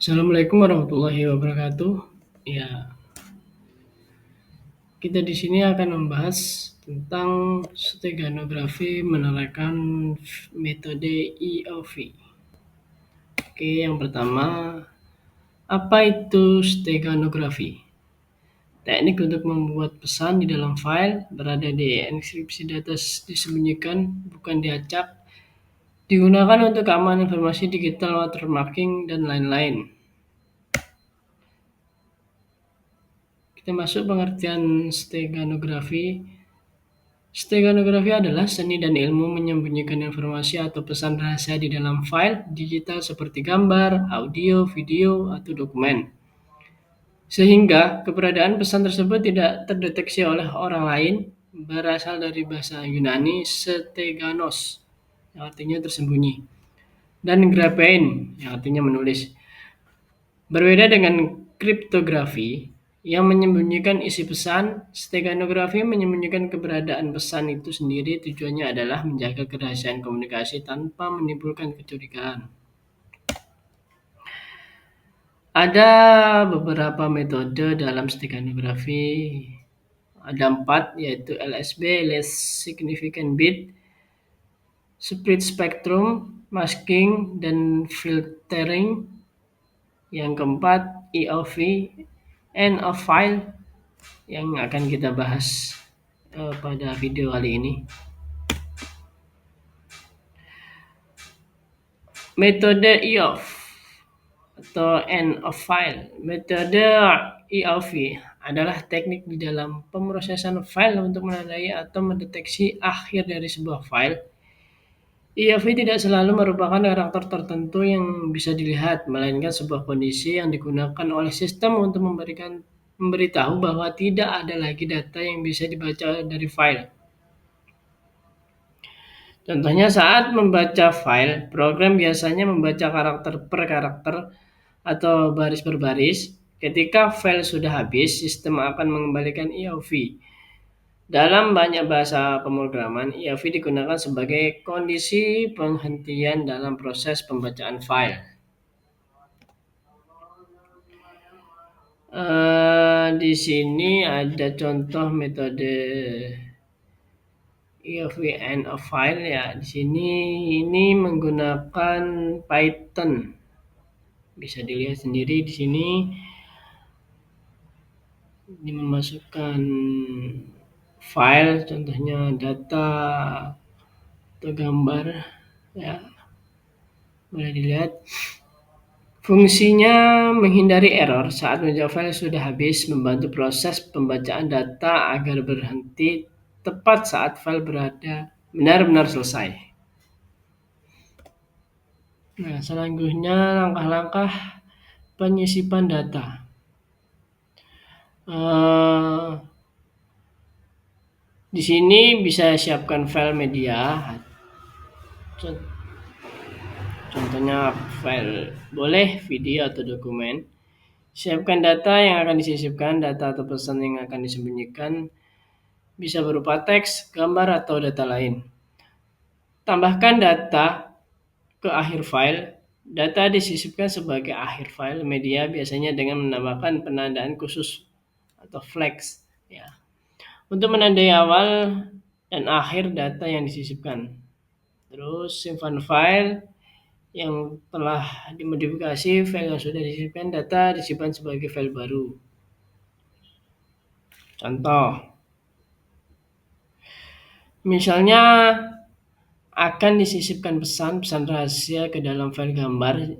Assalamualaikum warahmatullahi wabarakatuh. Ya, kita di sini akan membahas tentang steganografi menerapkan metode EOV. Oke, yang pertama, apa itu steganografi? Teknik untuk membuat pesan di dalam file berada di enkripsi data disembunyikan, bukan diacak, digunakan untuk keamanan informasi digital, watermarking, dan lain-lain. Kita masuk pengertian steganografi. Steganografi adalah seni dan ilmu menyembunyikan informasi atau pesan rahasia di dalam file digital seperti gambar, audio, video, atau dokumen. Sehingga keberadaan pesan tersebut tidak terdeteksi oleh orang lain, berasal dari bahasa Yunani steganos, yang artinya tersembunyi, dan graphein, yang artinya menulis. Berbeda dengan kriptografi yang menyembunyikan isi pesan, steganografi menyembunyikan keberadaan pesan itu sendiri. Tujuannya adalah menjaga kerahasiaan komunikasi tanpa menimbulkan kecurigaan. Ada beberapa metode dalam steganografi. Ada 4, yaitu LSB, Least Significant Bit, Spread Spectrum, Masking, dan Filtering. Yang keempat, EOV, End of File, yang akan kita bahas pada video kali ini. Metode EOV atau end of file. Metode EOV adalah teknik di dalam pemrosesan file untuk menandai atau mendeteksi akhir dari sebuah file. EOV tidak selalu merupakan karakter tertentu yang bisa dilihat, melainkan sebuah kondisi yang digunakan oleh sistem untuk memberitahu bahwa tidak ada lagi data yang bisa dibaca dari file. Contohnya saat membaca file, program biasanya membaca karakter per karakter atau baris per baris. Ketika file sudah habis, sistem akan mengembalikan EOV. Dalam banyak bahasa pemrograman, EOV digunakan sebagai kondisi penghentian dalam proses pembacaan file. Di sini ada contoh metode EOV end of file ya. Di sini ini menggunakan Python. Bisa dilihat sendiri di sini. Ini memasukkan file, contohnya data atau gambar ya. Boleh dilihat. Fungsinya menghindari error saat menjawab file sudah habis, membantu proses pembacaan data agar berhenti tepat saat file benar-benar selesai. Nah, selanjutnya langkah-langkah penyisipan data. Di sini bisa siapkan file media. Contohnya file boleh video atau dokumen. Siapkan data yang akan disisipkan, data atau pesan yang akan disembunyikan bisa berupa teks, gambar, atau data lain. Tambahkan data ke akhir file. Data disisipkan sebagai akhir file media biasanya dengan menambahkan penandaan khusus atau flags. Ya. Untuk menandai awal dan akhir data yang disisipkan. Terus simpan file yang telah dimodifikasi, file yang sudah disisipkan, data disimpan sebagai file baru. Contoh, misalnya akan disisipkan pesan rahasia ke dalam file gambar,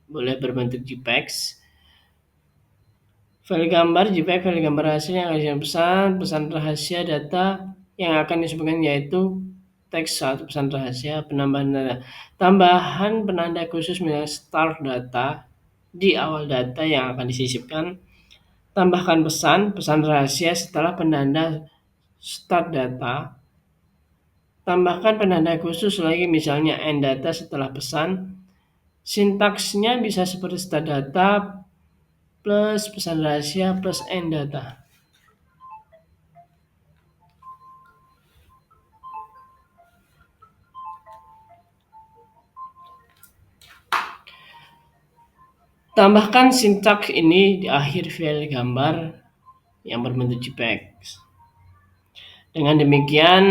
boleh berbentuk JPEG. File gambar JPEG, file gambar hasil yang akan disimpan pesan rahasia data yang akan disebutkan yaitu teks atau pesan rahasia. Penambahan data, tambahan penanda khusus misalnya start data di awal data yang akan disisipkan. Tambahkan pesan rahasia setelah penanda start data. Tambahkan penanda khusus lagi misalnya end data setelah pesan. Sintaksnya bisa seperti start data plus pesan rahasia plus end data. Tambahkan sintaks ini di akhir file gambar yang berbentuk JPEG. Dengan demikian,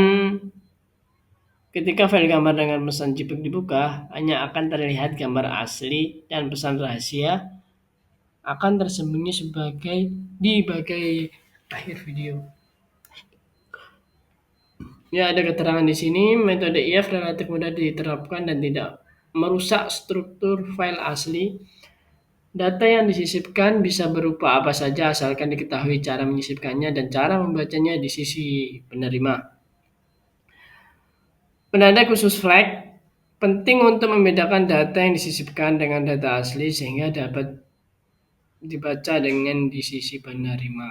ketika file gambar dengan pesan JPEG dibuka, hanya akan terlihat gambar asli dan pesan rahasia akan tersembunyi di bagian akhir video. Ya, ada keterangan di sini, metode IF relatif mudah diterapkan dan tidak merusak struktur file asli. Data yang disisipkan bisa berupa apa saja asalkan diketahui cara menyisipkannya dan cara membacanya di sisi penerima. Penanda khusus flag penting untuk membedakan data yang disisipkan dengan data asli sehingga dapat dibaca dengan di sisi penerima.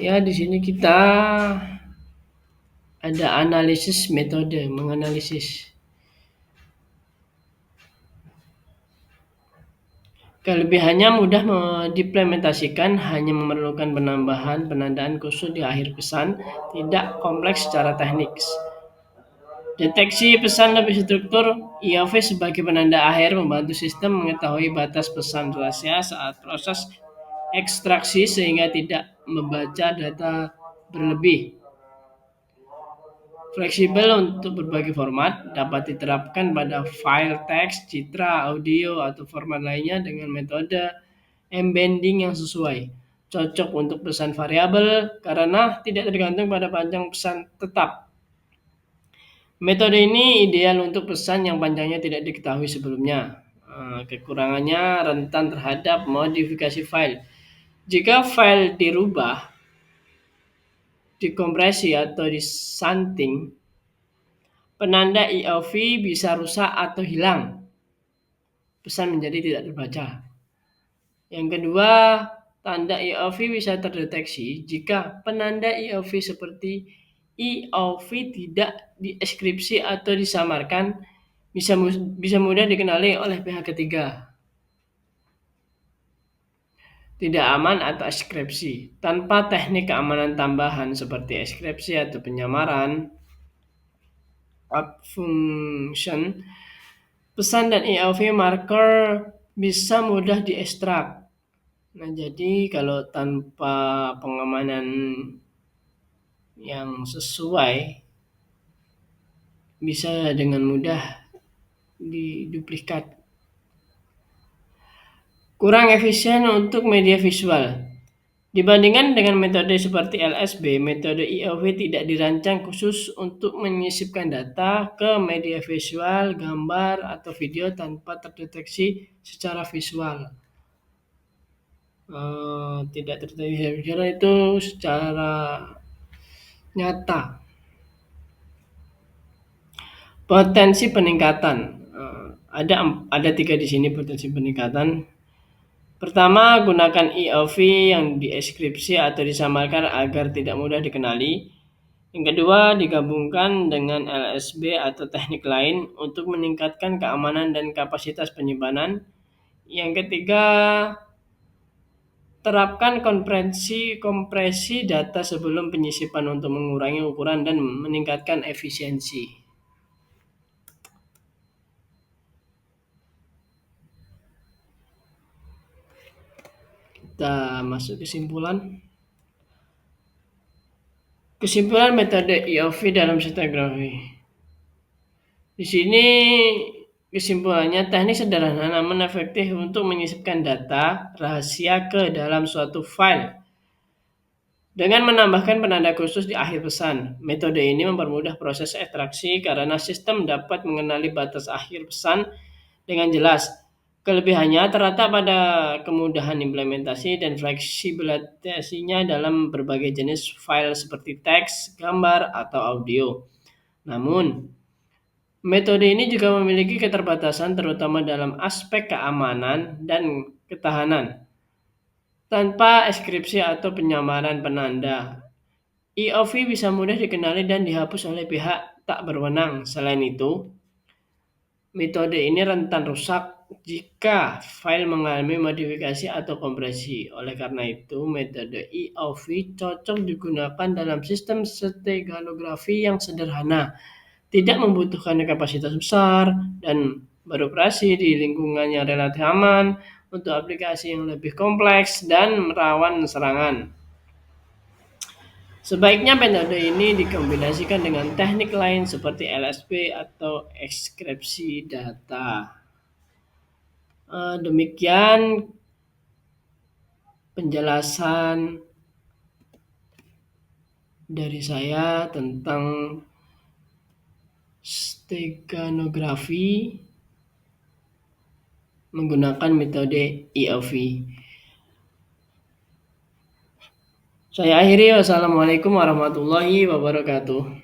Ya, di sini kita ada analisis metode menganalisis. Kelebihannya mudah diimplementasikan, hanya memerlukan penambahan penandaan khusus di akhir pesan, tidak kompleks secara teknis. Deteksi pesan lebih struktur, IOV sebagai penanda akhir membantu sistem mengetahui batas pesan rahasia saat proses ekstraksi sehingga tidak membaca data berlebih. Fleksibel untuk berbagai format, dapat diterapkan pada file teks, citra, audio, atau format lainnya dengan metode embedding yang sesuai. Cocok untuk pesan variabel karena tidak tergantung pada panjang pesan tetap. Metode ini ideal untuk pesan yang panjangnya tidak diketahui sebelumnya. Kekurangannya rentan terhadap modifikasi file. Jika file dirubah, dikompresi, atau disanting, penanda IOV bisa rusak atau hilang. Pesan menjadi tidak terbaca. Yang kedua, tanda IOV bisa terdeteksi jika penanda IOV seperti IOV tidak dieskripsi atau disamarkan, bisa mudah dikenali oleh pihak ketiga. Tidak aman atau ekskripsi. Tanpa teknik keamanan tambahan seperti ekskripsi atau penyamaran function, pesan dan IOV marker bisa mudah diekstrak. Nah, jadi kalau tanpa pengamanan yang sesuai, bisa dengan mudah diduplikat. Kurang efisien untuk media visual. Dibandingkan dengan metode seperti LSB, metode IOV tidak dirancang khusus untuk menyisipkan data ke media visual, gambar, atau video tanpa terdeteksi secara visual. Tidak terdeteksi visual itu secara nyata. Potensi peningkatan. Ada 3 di sini potensi peningkatan. Pertama, gunakan IOV yang dieskripsi atau disamarkan agar tidak mudah dikenali. Yang kedua, digabungkan dengan LSB atau teknik lain untuk meningkatkan keamanan dan kapasitas penyimpanan. Yang ketiga, terapkan kompresi data sebelum penyisipan untuk mengurangi ukuran dan meningkatkan efisiensi. Kita masuk kesimpulan. Kesimpulan metode IOV dalam stratigrafi. Di sini kesimpulannya, teknik sederhana namun efektif untuk menyisipkan data rahasia ke dalam suatu file dengan menambahkan penanda khusus di akhir pesan. Metode ini mempermudah proses ekstraksi karena sistem dapat mengenali batas akhir pesan dengan jelas. Kelebihannya terletak pada kemudahan implementasi dan fleksibilitasnya dalam berbagai jenis file seperti teks, gambar, atau audio. Namun, metode ini juga memiliki keterbatasan terutama dalam aspek keamanan dan ketahanan. Tanpa ekskripsi atau penyamaran penanda, IOV bisa mudah dikenali dan dihapus oleh pihak tak berwenang. Selain itu, metode ini rentan rusak jika file mengalami modifikasi atau kompresi. Oleh karena itu, metode EOV cocok digunakan dalam sistem steganografi yang sederhana, tidak membutuhkan kapasitas besar, dan beroperasi di lingkungan yang relatif aman untuk aplikasi yang lebih kompleks dan rawan serangan. Sebaiknya metode ini dikombinasikan dengan teknik lain seperti LSP atau ekskripsi data. Demikian penjelasan dari saya tentang steganografi menggunakan metode EOV. Saya akhiri, wassalamualaikum warahmatullahi wabarakatuh.